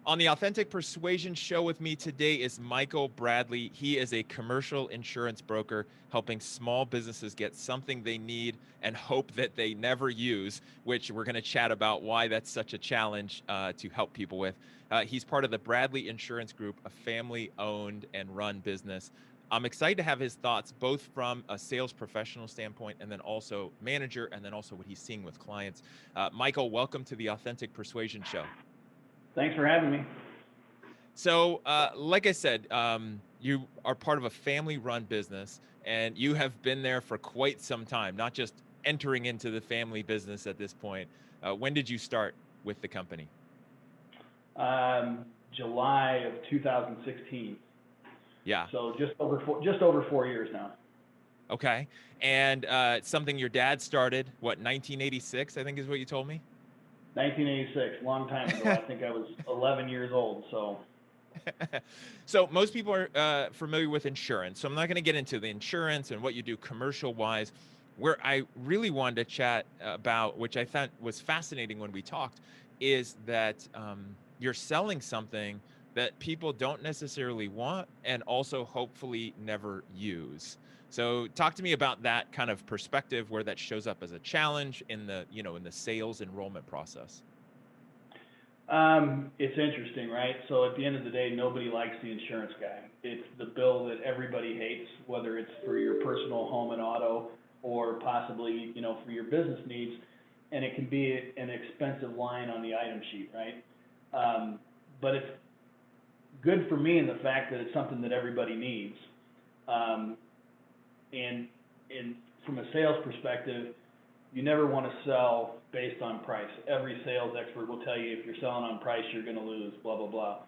On the Authentic Persuasion Show with me today is Michael Bradley. He is a commercial insurance broker helping small businesses get something they need and hope that they never use, which we're going to chat about why that's such a challenge to help people with. He's part of the Bradley Insurance Group, a family owned and run business. I'm excited to have his thoughts both from a sales professional standpoint and then also manager and then also what he's seeing with clients. Michael, welcome to the Authentic Persuasion Show. Thanks for having me. So, like I said, you are part of a family-run business, and you have been there for quite some time. Not just entering into the family business at this point. When did you start with the company? July of 2016. Yeah. So just over 4 years now. Okay. And something your dad started, what, 1986? I think is what you told me. 1986, long time ago. I think I was 11 years old. So So most people are familiar with insurance. So I'm not going to get into the insurance and what you do commercial wise. Where I really wanted to chat about, which I thought was fascinating when we talked, is that you're selling something that people don't necessarily want and also hopefully never use. So talk to me about that kind of perspective where that shows up as a challenge in the, in the sales enrollment process. it's interesting, right? So at the end of the day, nobody likes the insurance guy. It's the bill that everybody hates, whether it's for your personal home and auto or possibly, for your business needs. And it can be an expensive line on the item sheet, right? But it's good for me in the fact that it's something that everybody needs. Um, and and from a sales perspective, you never want to sell based on price. Every sales expert will tell you if you're selling on price, you're going to lose, blah, blah, blah.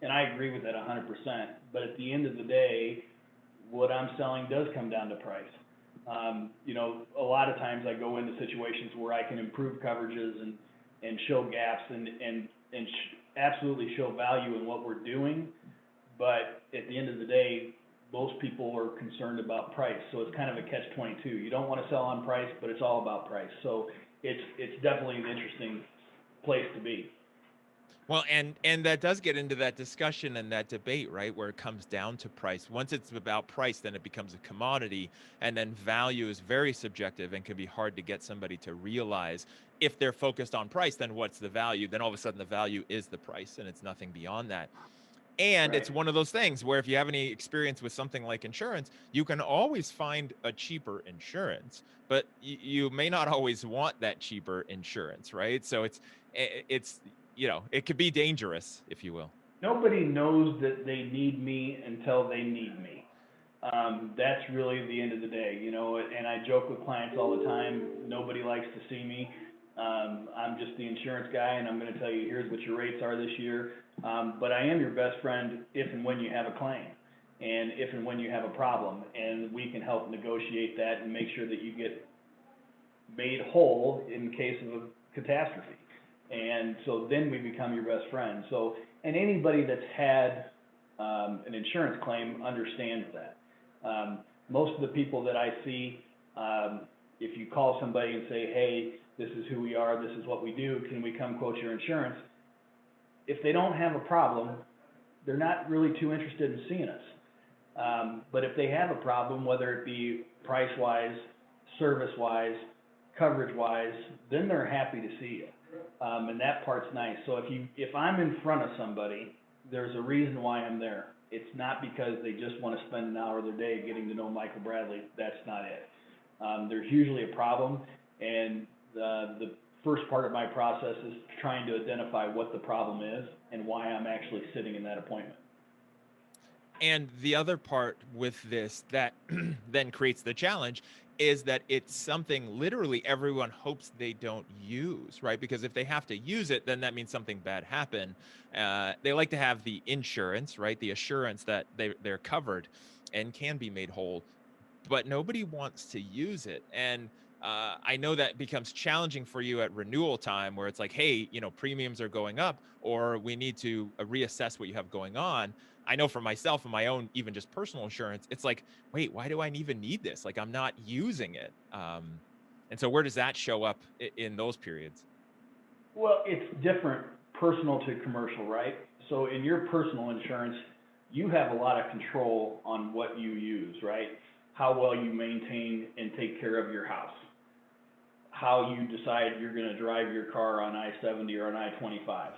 And I agree with that 100%. But at the end of the day, what I'm selling does come down to price. A lot of times I go into situations where I can improve coverages and show gaps and absolutely show value in what we're doing. But at the end of the day, most people are concerned about price. So it's kind of a catch-22. You don't want to sell on price, but it's all about price. So it's definitely an interesting place to be. Well, and that does get into that discussion and that debate, right, where it comes down to price. Once it's about price, then it becomes a commodity, and then value is very subjective and can be hard to get somebody to realize. If they're focused on price, then what's the value? Then all of a sudden the value is the price and it's nothing beyond that. And Right. it's one of those things where if you have any experience with something like insurance, you can always find a cheaper insurance, but you may not always want that cheaper insurance, right? So it's it could be dangerous, if you will. Nobody knows that they need me until they need me. That's really the end of the day, and I joke with clients all the time. Nobody likes to see me. I'm just the insurance guy, and I'm going to tell you, here's what your rates are this year. But I am your best friend if and when you have a claim, and if and when you have a problem, and we can help negotiate that and make sure that you get made whole in case of a catastrophe. And so then we become your best friend. So, and anybody that's had an insurance claim understands that. Most of the people that I see, if you call somebody and say, hey, this is who we are, this is what we do, can we come quote your insurance? If they don't have a problem, they're not really too interested in seeing us. But if they have a problem, whether it be price wise, service wise, coverage wise, then they're happy to see you. And that part's nice. So if I'm in front of somebody, there's a reason why I'm there. It's not because they just want to spend an hour of their day getting to know Michael Bradley. That's not it. There's usually a problem, and the first part of my process is trying to identify what the problem is and why I'm actually sitting in that appointment. And the other part with this that then creates the challenge is that it's something literally everyone hopes they don't use, right? Because if they have to use it, then that means something bad happened. They like to have the insurance, right? The assurance that they're covered and can be made whole, but nobody wants to use it. And I know that becomes challenging for you at renewal time where it's like, hey, premiums are going up or we need to reassess what you have going on. I know for myself and my own, even just personal insurance, it's like, wait, why do I even need this? Like, I'm not using it. And so where does that show up in those periods? Well, it's different personal to commercial, right? So in your personal insurance, you have a lot of control on what you use, right? How well you maintain and take care of your house. How you decide you're going to drive your car on I-70 or on I-25.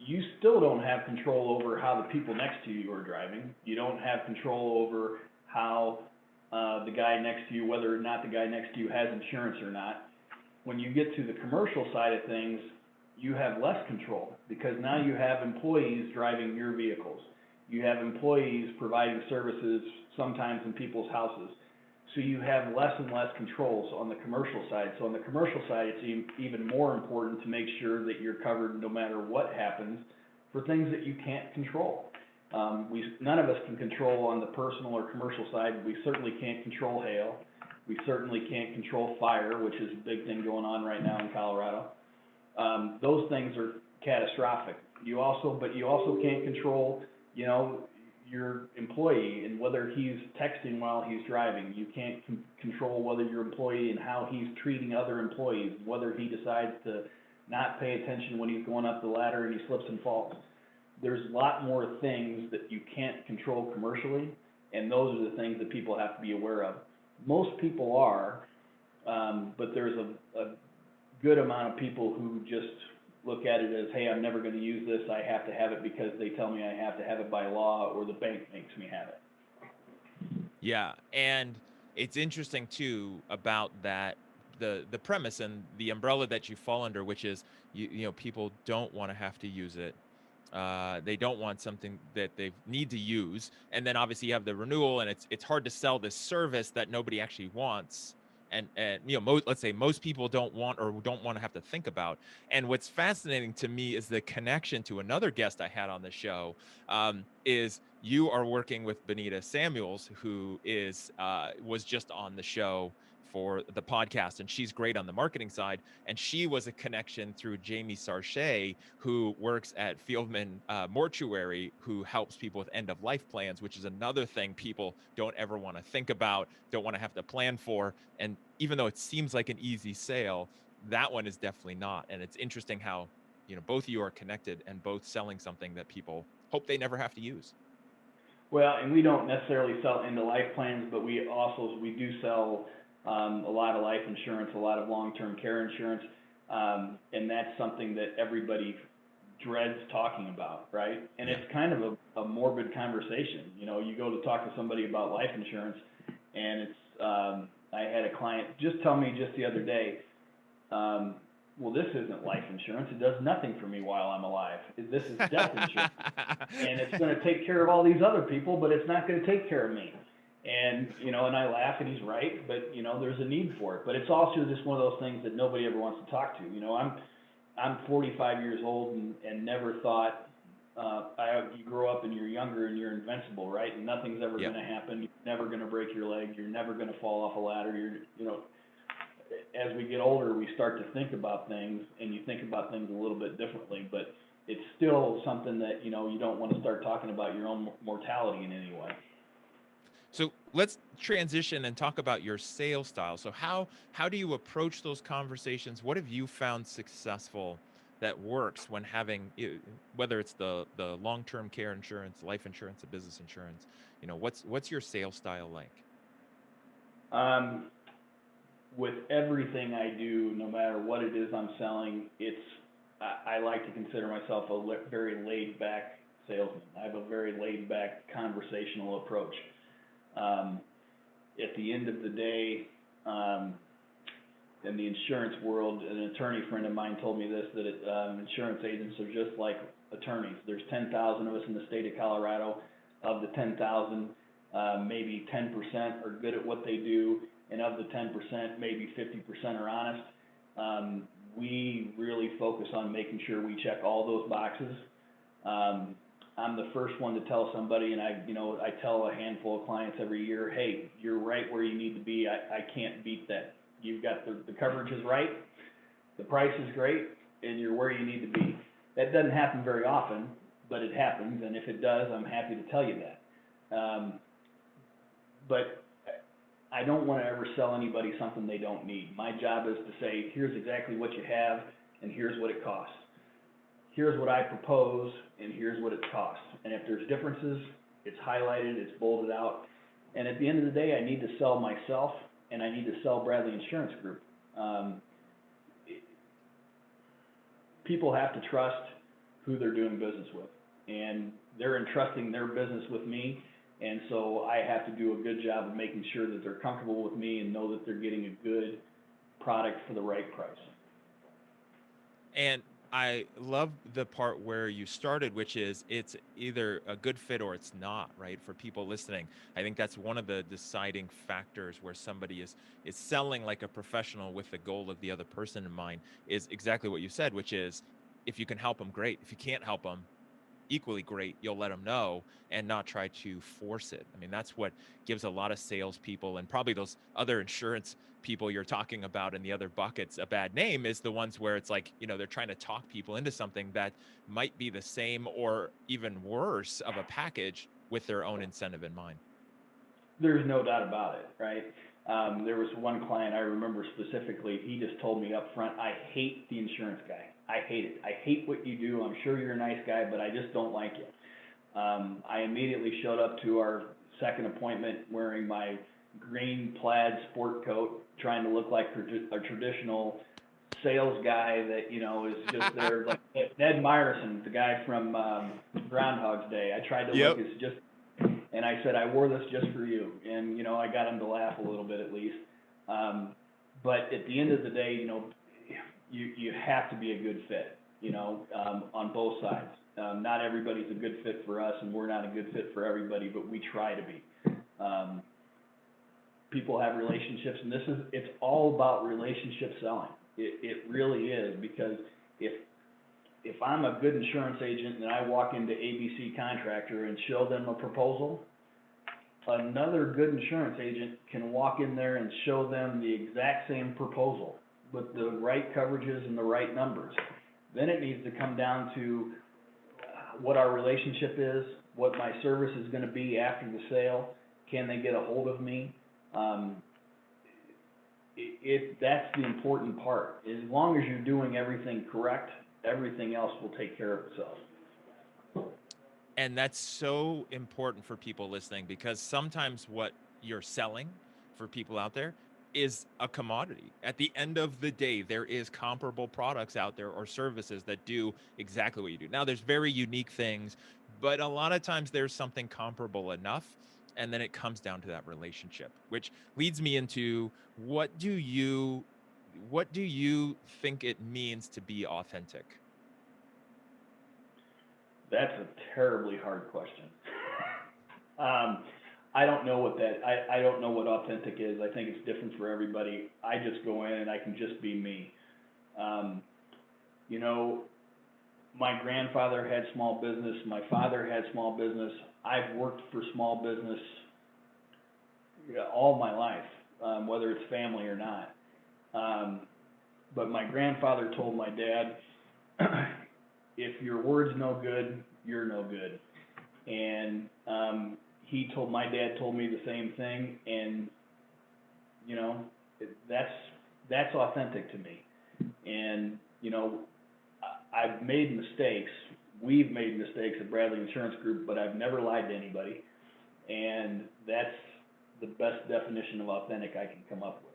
You still don't have control over how the people next to you are driving. You don't have control over how the guy next to you, whether or not the guy next to you has insurance or not. When you get to the commercial side of things, you have less control because now you have employees driving your vehicles. You have employees providing services sometimes in people's houses. So you have less and less controls on the commercial side. So on the commercial side, it's even more important to make sure that you're covered no matter what happens for things that you can't control. None of us can control on the personal or commercial side. We certainly can't control hail. We certainly can't control fire, which is a big thing going on right now in Colorado. Those things are catastrophic. But you also can't control, your employee and whether he's texting while he's driving. You can't control whether your employee and how he's treating other employees, whether he decides to not pay attention when he's going up the ladder and he slips and falls. There's a lot more things that you can't control commercially, and those are the things that people have to be aware of. Most people are, but there's a good amount of people who just look at it as, hey, I'm never going to use this. I have to have it because they tell me I have to have it by law, or the bank makes me have it. Yeah, and it's interesting too about that, the premise and the umbrella that you fall under, which is people don't want to have to use it. They don't want something that they need to use, and then obviously you have the renewal, and it's hard to sell this service that nobody actually wants. And let's say most people don't want to have to think about. And what's fascinating to me is the connection to another guest I had on the show. Is you are working with Benita Samuels, who was just on the show for the podcast, and she's great on the marketing side. And she was a connection through Jamie Sarche, who works at Fieldman Mortuary, who helps people with end of life plans, which is another thing people don't ever want to think about, don't want to have to plan for. And even though it seems like an easy sale, that one is definitely not. And it's interesting how both of you are connected and both selling something that people hope they never have to use. Well, and we don't necessarily sell into life plans, but we do sell a lot of life insurance, a lot of long-term care insurance, and that's something that everybody dreads talking about, right? And it's kind of a morbid conversation. You go to talk to somebody about life insurance, and it's I had a client just tell me just the other day, well, this isn't life insurance. It does nothing for me while I'm alive. This is death insurance. And it's going to take care of all these other people, but it's not going to take care of me. And, and I laugh, and he's right, but, there's a need for it. But it's also just one of those things that nobody ever wants to talk to. I'm 45 years old and never thought, you grow up and you're younger and you're invincible, right? And nothing's ever going to happen. You're never going to break your leg. You're never going to fall off a ladder. As we get older, we start to think about things, and you think about things a little bit differently, but it's still something that, you don't want to start talking about your own mortality in any way. So let's transition and talk about your sales style. So how do you approach those conversations? What have you found successful that works when having, whether it's the long-term care insurance, life insurance, the business insurance, what's your sales style like? With everything I do, no matter what it is I'm selling, I like to consider myself a very laid-back salesman. I have a very laid-back conversational approach. At the end of the day, in the insurance world, an attorney friend of mine told me this, that insurance agents are just like attorneys. There's 10,000 of us in the state of Colorado. Of the 10,000, maybe 10% are good at what they do, and of the 10%, maybe 50% are honest. We really focus on making sure we check all those boxes. I'm the first one to tell somebody, and I tell a handful of clients every year, hey, you're right where you need to be. I can't beat that. You've got the coverage is right, the price is great, and you're where you need to be. That doesn't happen very often, but it happens, and if it does, I'm happy to tell you that. But I don't want to ever sell anybody something they don't need. My job is to say, here's exactly what you have, and here's what it costs. here's what I propose, and here's what it costs. And if there's differences, it's highlighted, it's bolded out. And at the end of the day, I need to sell myself, and I need to sell Bradley Insurance Group. Um, People have to trust who they're doing business with, and they're entrusting their business with me, and so I have to do a good job of making sure that they're comfortable with me and know that they're getting a good product for the right price. And I love the part where you started, which is it's either a good fit or it's not, right? For people listening, I think that's one of the deciding factors where somebody is selling like a professional with the goal of the other person in mind, is exactly what you said, which is if you can help them, great. If you can't help them, equally great, you'll let them know and not try to force it. I mean, that's what gives a lot of salespeople and probably those other insurance people you're talking about in the other buckets a bad name, is the ones where it's like, they're trying to talk people into something that might be the same or even worse of a package with their own incentive in mind. There's no doubt about it, right? There was one client I remember specifically, he just told me up front, I hate the insurance guy. I hate it. I hate what you do. I'm sure you're a nice guy, but I just don't like you. I immediately showed up to our second appointment wearing my green plaid sport coat, trying to look like a traditional sales guy that, is just there, like Ned Myerson, the guy from Groundhog's Day. I tried to Yep. look as just, and I said, I wore this just for you. And, I got him to laugh a little bit at least. But at the end of the day, you have to be a good fit, on both sides. Not everybody's a good fit for us, and we're not a good fit for everybody, but we try to be. People have relationships, and it's all about relationship selling. It really is, because if I'm a good insurance agent and I walk into ABC Contractor and show them a proposal, another good insurance agent can walk in there and show them the exact same proposal with the right coverages and the right numbers. Then it needs to come down to what our relationship is, what my service is going to be after the sale. Can they get a hold of me? That's the important part. As long as you're doing everything correct, everything else will take care of itself. And that's so important for people listening, because sometimes what you're selling for people out there is a commodity. At the end of the day, there is comparable products out there or services that do exactly what you do. Now, there's very unique things, but a lot of times there's something comparable enough. And then it comes down to that relationship, which leads me into what do you think it means to be authentic? That's a terribly hard question. I don't know what I don't know what authentic is. I think it's different for everybody. I just go in and I can just be me. My grandfather had small business. My father had small business. I've worked for small business all my life, whether it's family or not. But my grandfather told my dad, if your word's no good, you're no good. And my dad told me the same thing, and that's authentic to me. And I've made mistakes. We've made mistakes at Bradley Insurance Group, but I've never lied to anybody. And that's the best definition of authentic I can come up with.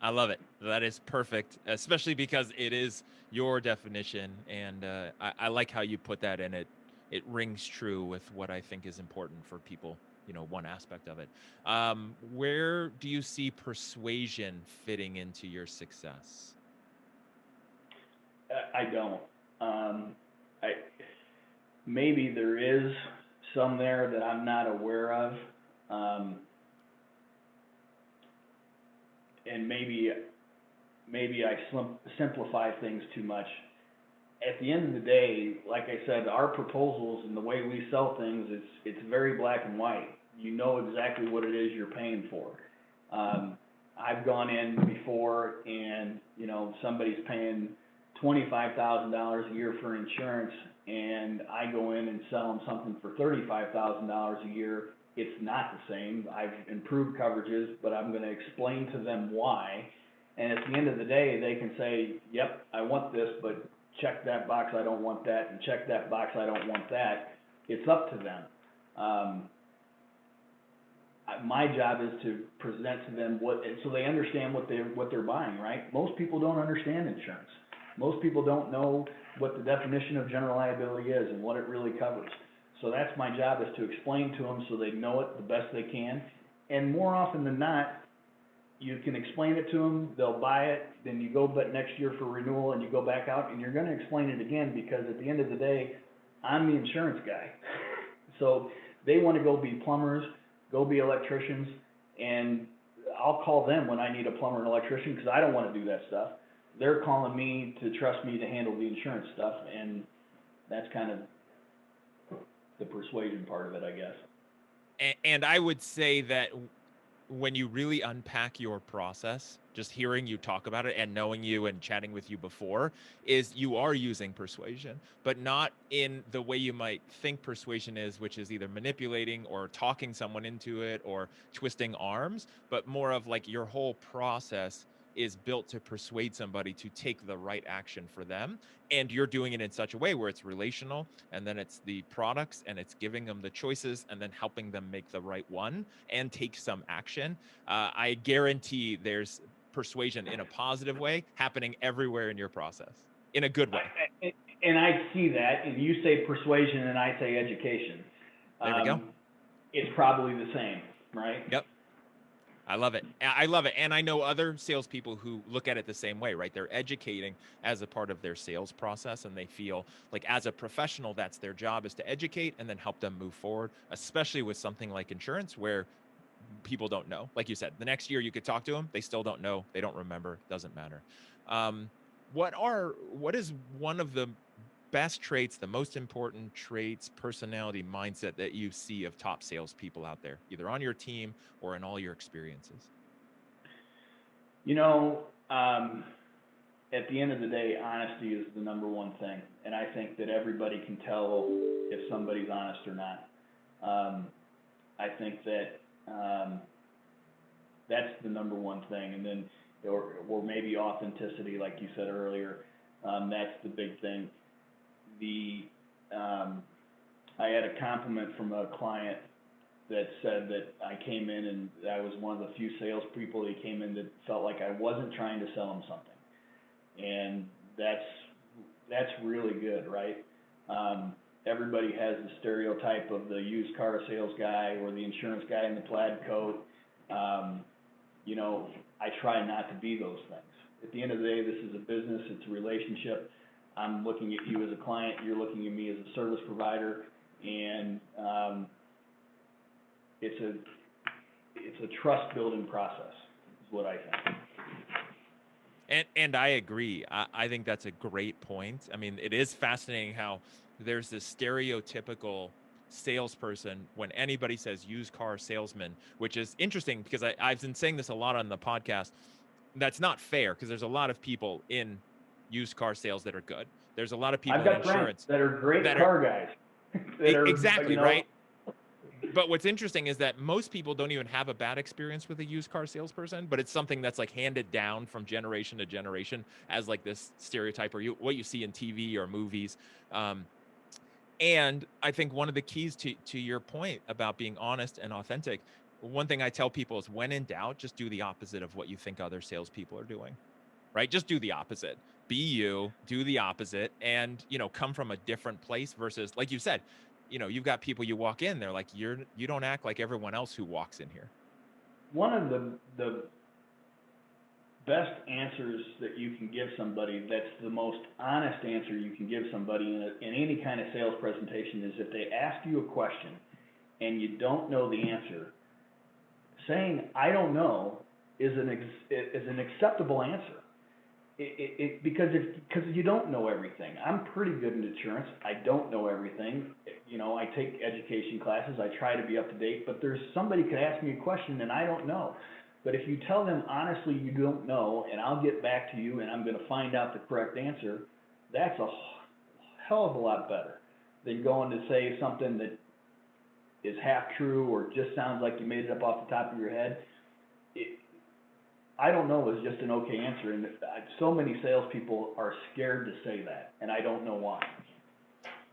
I love it. That is perfect, especially because it is your definition, and I like how you put that in it. It rings true with what I think is important for people. One aspect of it. Where do you see persuasion fitting into your success? I don't. Maybe there is some there that I'm not aware of, and maybe I simplify things too much. At the end of the day, like I said, our proposals and the way we sell things, it's very black and white. You know exactly what it is you're paying for. I've gone in before, and somebody's paying $25,000 a year for insurance, and I go in and sell them something for $35,000 a year. It's not the same. I've improved coverages, but I'm going to explain to them why. And at the end of the day, they can say, yep, I want this, but check that box, I don't want that, and check that box, I don't want that. It's up to them. My job is to present to them so they understand what they're buying, right? Most people don't understand insurance. Most people don't know what the definition of general liability is and what it really covers. So that's my job, is to explain to them so they know it the best they can. And more often than not, you can explain it to them, they'll buy it, then you go next year for renewal and you go back out and you're going to explain it again, because at the end of the day, I'm the insurance guy. So they want to go be plumbers, go be electricians, and I'll call them when I need a plumber and electrician, because I don't want to do that stuff. They're calling me to trust me to handle the insurance stuff, and that's kind of the persuasion part of it, I guess. And I would say that when you really unpack your process, just hearing you talk about it and knowing you and chatting with you before, is you are using persuasion, but not in the way you might think persuasion is, which is either manipulating or talking someone into it or twisting arms, but more of like your whole process is built to persuade somebody to take the right action for them. And you're doing it in such a way where it's relational, and then it's the products, and it's giving them the choices, and then helping them make the right one and take some action. I guarantee there's persuasion in a positive way happening everywhere in your process, in a good way. And I see that, and you say persuasion and I say education. There we go. It's probably the same, right? Yep. I love it. I love it. And I know other salespeople who look at it the same way, right? They're educating as a part of their sales process, and they feel like as a professional, that's their job, is to educate and then help them move forward, especially with something like insurance where people don't know. Like you said, the next year you could talk to them, they still don't know, they don't remember, doesn't matter. What is one of the best traits, the most important traits, personality, mindset that you see of top salespeople out there, either on your team or in all your experiences? You know, at the end of the day, honesty is the number one thing. And I think that everybody can tell if somebody's honest or not. I think that that's the number one thing. And then, or maybe authenticity, like you said earlier, that's the big thing. I had a compliment from a client that said that I came in and I was one of the few salespeople that came in that felt like I wasn't trying to sell him something, and that's really good, right? Everybody has the stereotype of the used car sales guy or the insurance guy in the plaid coat. You know, I try not to be those things. At the end of the day, this is a business, it's a relationship. I'm looking at you as a client, you're looking at me as a service provider, and it's a trust building process, is what I think. And I agree. I think that's a great point. I mean, it is fascinating how there's this stereotypical salesperson when anybody says used car salesman, which is interesting because I've been saying this a lot on the podcast. That's not fair, because there's a lot of people in used car sales that are good. There's a lot of people I've got in insurance that are great car guys. Exactly, right? But what's interesting is that most people don't even have a bad experience with a used car salesperson, but it's something that's like handed down from generation to generation as like this stereotype, or what you see in TV or movies. And I think one of the keys to your point about being honest and authentic, one thing I tell people is, when in doubt, just do the opposite of what you think other salespeople are doing, right? Just do the opposite. Be you, do the opposite, and, come from a different place versus, like you said, you've got people, you walk in, they're like, you don't act like everyone else who walks in here. One of the best answers that you can give somebody, that's the most honest answer you can give somebody in any kind of sales presentation, is if they ask you a question and you don't know the answer, saying I don't know is an acceptable answer. Because you don't know everything. I'm pretty good in insurance. I don't know everything. I take education classes. I try to be up to date. But somebody could ask me a question and I don't know. But if you tell them honestly you don't know, and I'll get back to you and I'm going to find out the correct answer, that's a hell of a lot better than going to say something that is half true or just sounds like you made it up off the top of your head. I don't know is just an okay answer, and so many salespeople are scared to say that, and I don't know why.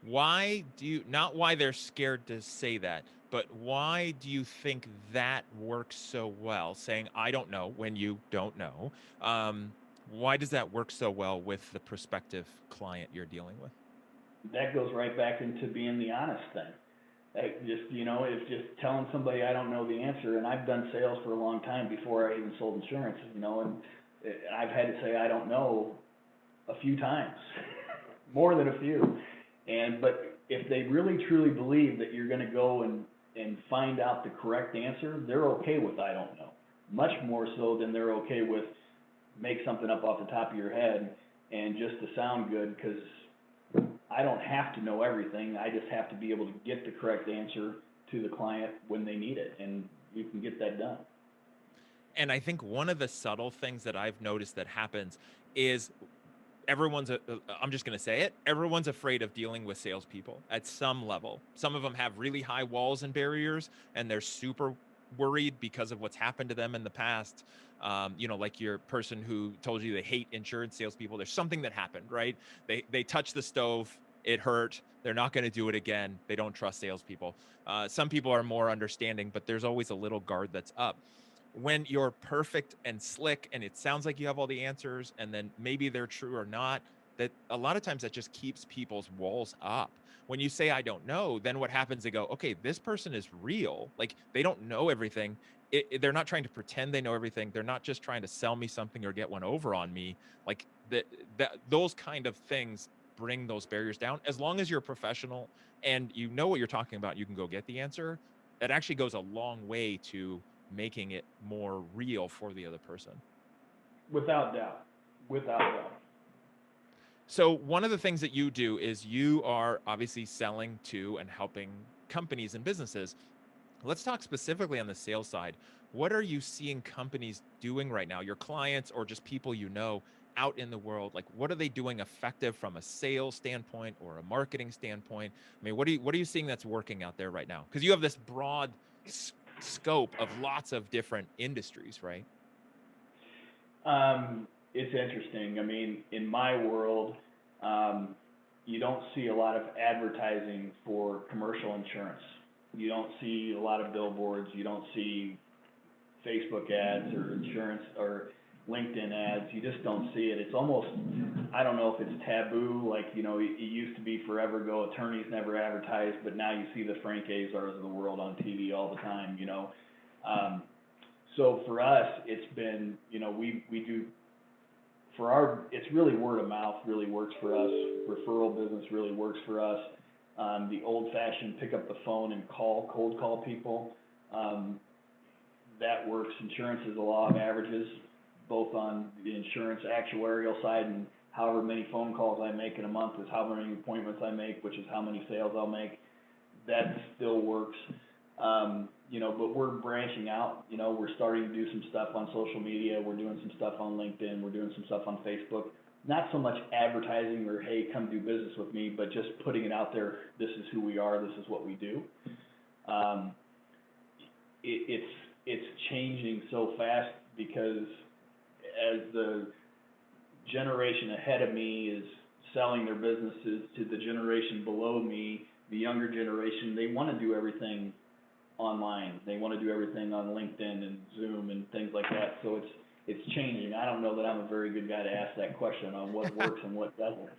Why do you, not why they're scared to say that, but why do you think that works so well? Saying, I don't know when you don't know. Why does that work so well with the prospective client you're dealing with? That goes right back into being the honest thing. Like just, it's just telling somebody I don't know the answer, and I've done sales for a long time before I even sold insurance, and I've had to say I don't know a few times, more than a few. But if they really truly believe that you're going to go and find out the correct answer, they're okay with I don't know. Much more so than they're okay with make something up off the top of your head and just to sound good, because I don't have to know everything. I just have to be able to get the correct answer to the client when they need it, and you can get that done. And I think one of the subtle things that I've noticed that happens is I'm just going to say it, everyone's afraid of dealing with salespeople at some level. Some of them have really high walls and barriers, and they're super worried because of what's happened to them in the past. Like your person who told you they hate insurance salespeople. There's something that happened, right? They touched the stove, it hurt. They're not going to do it again. They don't trust salespeople. Some people are more understanding, but there's always a little guard that's up. When you're perfect and slick and it sounds like you have all the answers, and then maybe they're true or not, that a lot of times that just keeps people's walls up. When you say I don't know, then what happens? They go, okay, this person is real. Like, they don't know everything. They're not trying to pretend they know everything. They're not just trying to sell me something or get one over on me. Like, those kind of things bring those barriers down. As long as you're a professional and you know what you're talking about, you can go get the answer. That actually goes a long way to making it more real for the other person. Without doubt. Without doubt. So one of the things that you do is you are obviously selling to and helping companies and businesses. Let's talk specifically on the sales side. What are you seeing companies doing right now, your clients or just people you know out in the world? Like, what are they doing effective from a sales standpoint or a marketing standpoint? I mean, what are you seeing that's working out there right now? Because you have this broad scope of lots of different industries, right? It's interesting. I mean, in my world, you don't see a lot of advertising for commercial insurance. You don't see a lot of billboards. You don't see Facebook ads or insurance or LinkedIn ads. You just don't see it. It's almost, I don't know if it's taboo. Like, it used to be forever ago, attorneys never advertised, but now you see the Frank Azars of the world on TV all the time. So for us, it's been, we do, it's really word of mouth really works for us. Referral business really works for us. The old fashioned pick up the phone and cold call people, that works. Insurance is a law of averages, both on the insurance actuarial side, and however many phone calls I make in a month is how many appointments I make, which is how many sales I'll make. That still works. But we're branching out. We're starting to do some stuff on social media. We're doing some stuff on LinkedIn. We're doing some stuff on Facebook. Not so much advertising or, hey, come do business with me, but just putting it out there. This is who we are. This is what we do. It's changing so fast because as the generation ahead of me is selling their businesses to the generation below me, the younger generation, they want to do everything online. They want to do everything on LinkedIn and Zoom and things like that. So it's changing. I don't know that I'm a very good guy to ask that question on what works and what doesn't.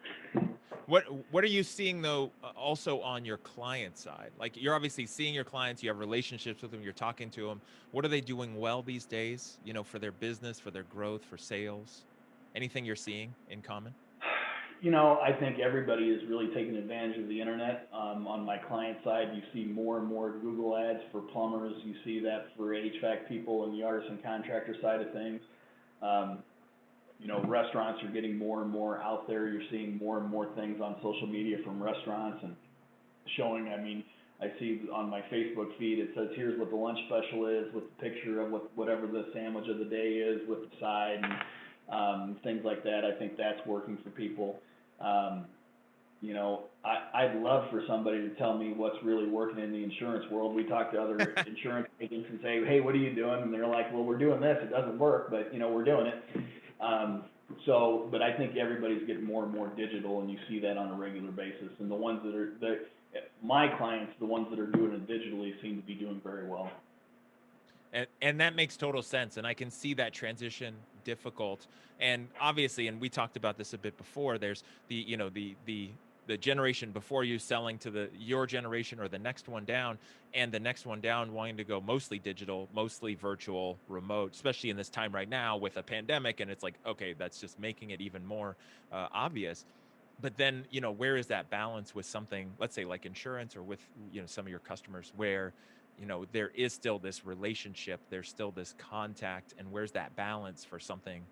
What are you seeing though, also on your client side? Like, you're obviously seeing your clients, you have relationships with them, you're talking to them. What are they doing well these days, for their business, for their growth, for sales? Anything you're seeing in common? I think everybody is really taking advantage of the internet. On my client side, you see more and more Google ads for plumbers. You see that for HVAC people and the artisan contractor side of things. Restaurants are getting more and more out there. You're seeing more and more things on social media from restaurants and showing. I mean, I see on my Facebook feed, it says, here's what the lunch special is, with the picture of whatever the sandwich of the day is with the side and things like that. I think that's working for people. I'd love for somebody to tell me what's really working in the insurance world. We talk to other insurance agents and say, hey, what are you doing? And they're like, well, we're doing this. It doesn't work, but we're doing it. Um, but I think everybody's getting more and more digital, and you see that on a regular basis. And the ones that are, my clients, the ones that are doing it digitally, seem to be doing very well. And that makes total sense, and I can see that transition difficult. And obviously, and we talked about this a bit before, there's the generation before you selling to your generation or the next one down, and the next one down wanting to go mostly digital, mostly virtual, remote, especially in this time right now with a pandemic. And it's like, okay, that's just making it even more obvious. But then, where is that balance with something, let's say like insurance, or with, some of your customers, where, there is still this relationship, there's still this contact, and where's that balance for something,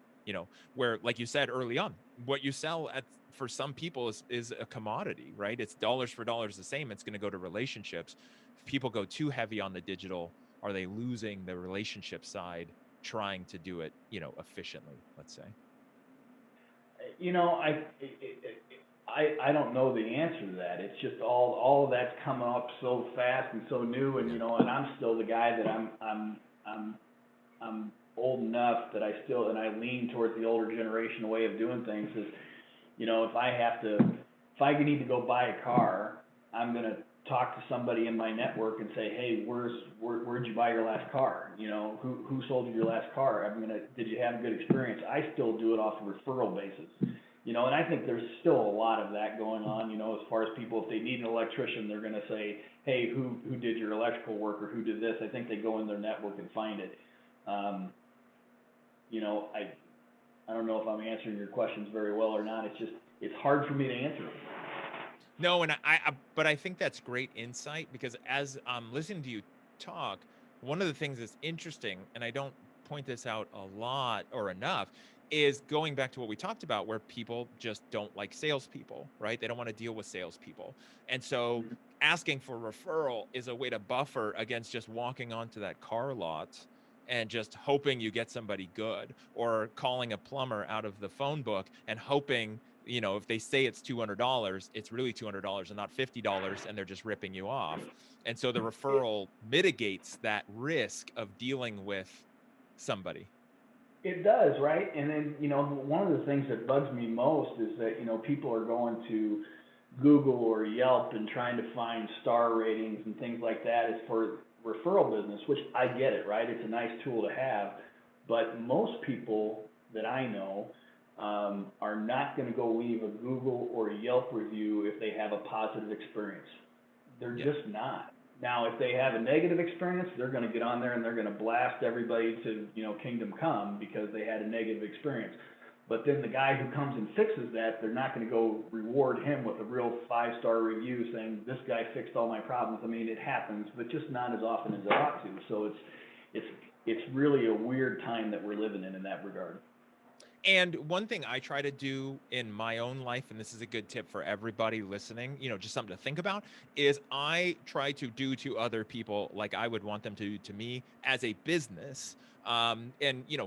where, like you said early on, what you sell for some people is a commodity, right? It's dollars for dollars the same. It's going to go to relationships. If people go too heavy on the digital, are they losing the relationship side trying to do it, efficiently, let's say? You know, I don't know the answer to that. It's just all of that's coming up so fast and so new, and Yeah. and I'm still the guy that I'm old enough that I lean towards the older generation way of doing things. Is if I need to go buy a car, I'm gonna talk to somebody in my network and say, hey, where'd you buy your last car? Who sold you your last car? Did you have a good experience? I still do it off a referral basis. And I think there's still a lot of that going on, as far as people, if they need an electrician, they're gonna say, hey, who did your electrical work, or who did this? I think they go in their network and find it. Um, I don't know if I'm answering your questions very well or not. It's hard for me to answer them. No, and but I think that's great insight, because as I'm listening to you talk, one of the things that's interesting, and I don't point this out a lot or enough, is going back to what we talked about, where people just don't like salespeople, right? They don't want to deal with salespeople. And so Mhm. asking for referral is a way to buffer against just walking onto that car lot and just hoping you get somebody good, or calling a plumber out of the phone book and hoping, if they say it's $200, it's really $200 and not $50, and they're just ripping you off. And so the referral mitigates that risk of dealing with somebody. It does, right? And then, one of the things that bugs me most is that, people are going to Google or Yelp and trying to find star ratings and things like that as for referral business, which I get it, right? It's a nice tool to have. But most people that I know are not going to go leave a Google or Yelp review if they have a positive experience. They're Yeah. just not. Now, if they have a negative experience, they're going to get on there and they're going to blast everybody to, kingdom come because they had a negative experience. But then the guy who comes and fixes that, they're not going to go reward him with a real 5-star review saying, this guy fixed all my problems. I mean, it happens, but just not as often as it ought to. So it's really a weird time that we're living in that regard. And one thing I try to do in my own life, and this is a good tip for everybody listening, just something to think about, is I try to do to other people like I would want them to do to me as a business. And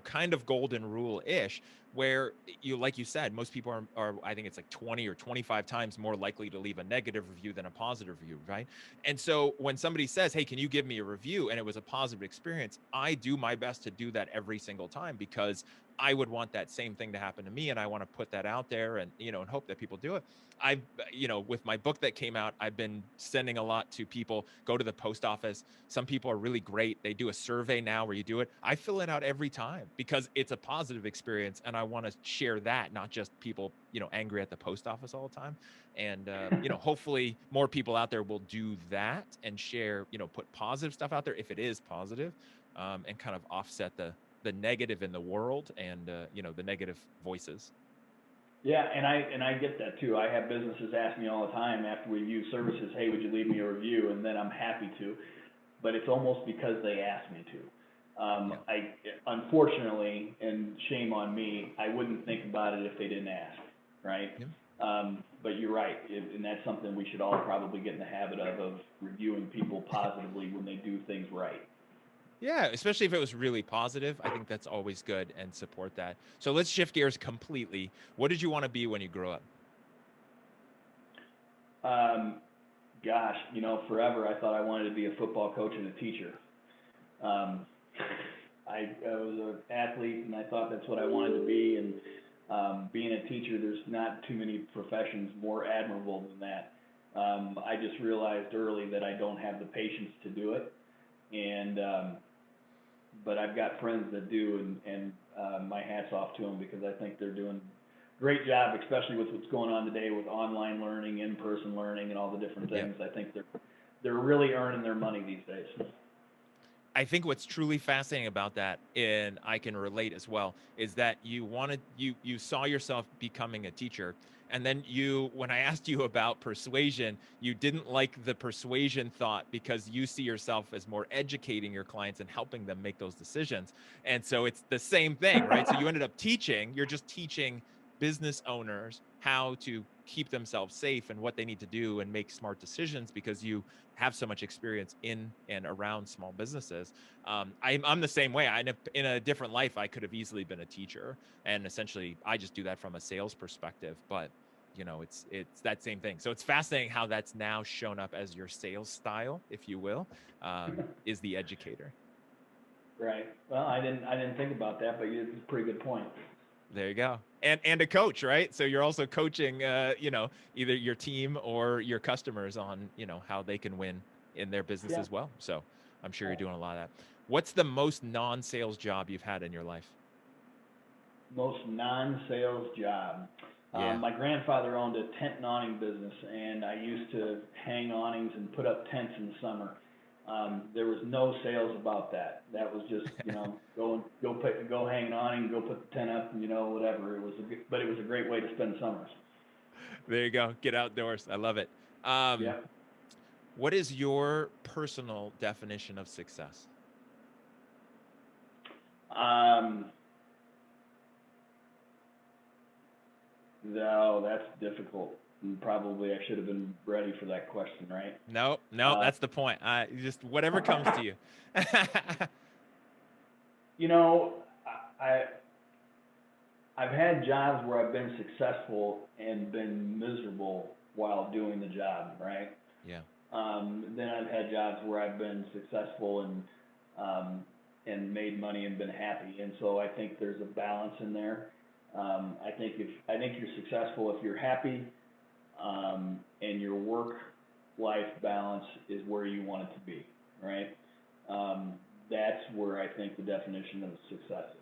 kind of golden rule ish, where like you said, most people are, I think it's like 20 or 25 times more likely to leave a negative review than a positive review, right? And so when somebody says, hey, can you give me a review, and it was a positive experience, I do my best to do that every single time, because I would want that same thing to happen to me, and I want to put that out there, and and hope that people do it. I've with my book that came out, I've been sending a lot to people. Go to the post office. Some people are really great. They do a survey now where you do it. I fill it out every time because it's a positive experience, and I want to share that, not just people angry at the post office all the time. And hopefully more people out there will do that and share, put positive stuff out there if it is positive, and kind of offset the negative in the world, and the negative voices. Yeah, and I get that too. I have businesses ask me all the time after we use services, hey, would you leave me a review? And then I'm happy to, but it's almost because they asked me to. Yeah. I unfortunately, and shame on me, I wouldn't think about it if they didn't ask, right? Yeah. But you're right, and that's something we should all probably get in the habit of reviewing people positively when they do things right. Yeah, especially if it was really positive. I think that's always good, and support that. So let's shift gears completely. What did you want to be when you grew up? Gosh, forever I thought I wanted to be a football coach and a teacher. Um, I was an athlete, and I thought that's what I wanted to be. And being a teacher, there's not too many professions more admirable than that. I just realized early that I don't have the patience to do it, and but I've got friends that do, and my hat's off to them, because I think they're doing a great job, especially with what's going on today with online learning, in-person learning, and all the different things. I think they're really earning their money these days. I think what's truly fascinating about that, and I can relate as well, is that you saw yourself becoming a teacher, and then when I asked you about persuasion, you didn't like the persuasion thought because you see yourself as more educating your clients and helping them make those decisions. And so it's the same thing, right? So you ended up you're just teaching business owners how to keep themselves safe and what they need to do and make smart decisions, because you have so much experience in and around small businesses. I'm the same way. In a different life, I could have easily been a teacher, and essentially I just do that from a sales perspective. But it's that same thing. So it's fascinating how that's now shown up as your sales style, if you will, is the educator. Right. Well, I didn't think about that, but it's a pretty good point. There you go. And a coach, right? So you're also coaching, either your team or your customers on, how they can win in their business as well. So I'm sure you're doing a lot of that. What's the most non-sales job you've had in your life? Most non-sales job. Yeah. My grandfather owned a tent and awning business, and I used to hang awnings and put up tents in the summer. There was no sales about that. That was just, go hang an awning, go put the tent up, whatever. But it was a great way to spend summers. There you go. Get outdoors. I love it. Yeah. What is your personal definition of success? No, that's difficult. And probably I should have been ready for that question, right? No, that's the point. Just whatever comes to you. I've had jobs where I've been successful and been miserable while doing the job, right? Yeah. Then I've had jobs where I've been successful and made money and been happy. And so I think there's a balance in there. I think you're successful if you're happy, and your work-life balance is where you want it to be, right? That's where I think the definition of success is,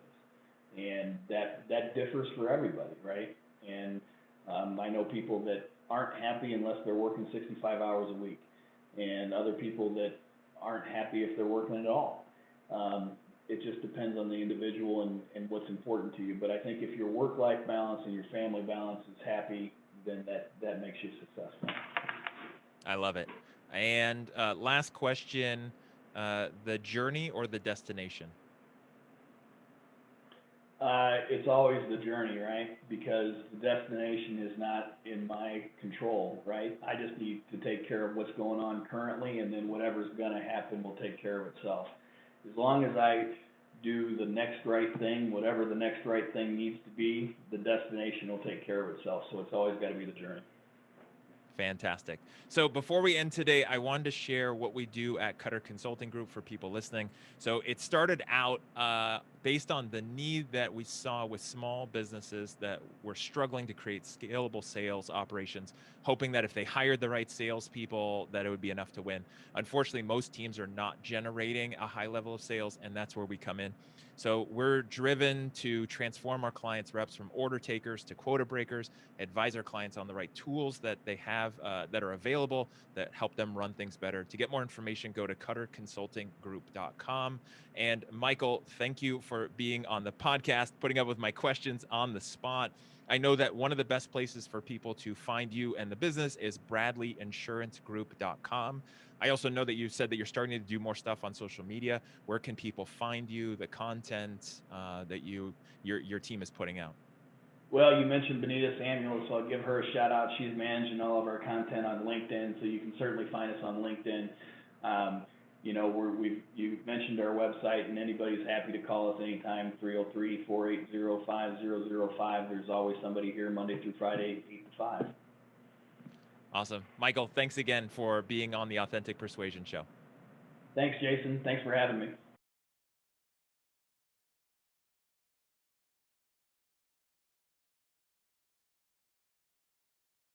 and that differs for everybody, right? And I know people that aren't happy unless they're working 65 hours a week, and other people that aren't happy if they're working at all. It just depends on the individual and what's important to you. But I think if your work-life balance and your family balance is happy, then that makes you successful. I love it. And last question, the journey or the destination? It's always the journey, right? Because the destination is not in my control, right? I just need to take care of what's going on currently, and then whatever's going to happen will take care of itself. As long as I do the next right thing, whatever the next right thing needs to be, the destination will take care of itself. So it's always got to be the journey. Fantastic. So before we end today, I wanted to share what we do at Cutter Consulting Group for people listening. So it started out based on the need that we saw with small businesses that were struggling to create scalable sales operations, hoping that if they hired the right salespeople, that it would be enough to win. Unfortunately, most teams are not generating a high level of sales, and that's where we come in. So we're driven to transform our clients' reps from order takers to quota breakers, advise our clients on the right tools that they have that are available that help them run things better. To get more information, go to cutterconsultinggroup.com. And Michael, thank you for being on the podcast, putting up with my questions on the spot. I know that one of the best places for people to find you and the business is bradleyinsurancegroup.com. I also know that you said that you're starting to do more stuff on social media. Where can people find you, the content that your team is putting out? Well, you mentioned Benita Samuel, so I'll give her a shout out. She's managing all of our content on LinkedIn, so you can certainly find us on LinkedIn. You've mentioned our website, and anybody's happy to call us anytime, 303-480-5005. There's always somebody here Monday through Friday, 8 to 5. Awesome. Michael, thanks again for being on the Authentic Persuasion Show. Thanks, Jason. Thanks for having me.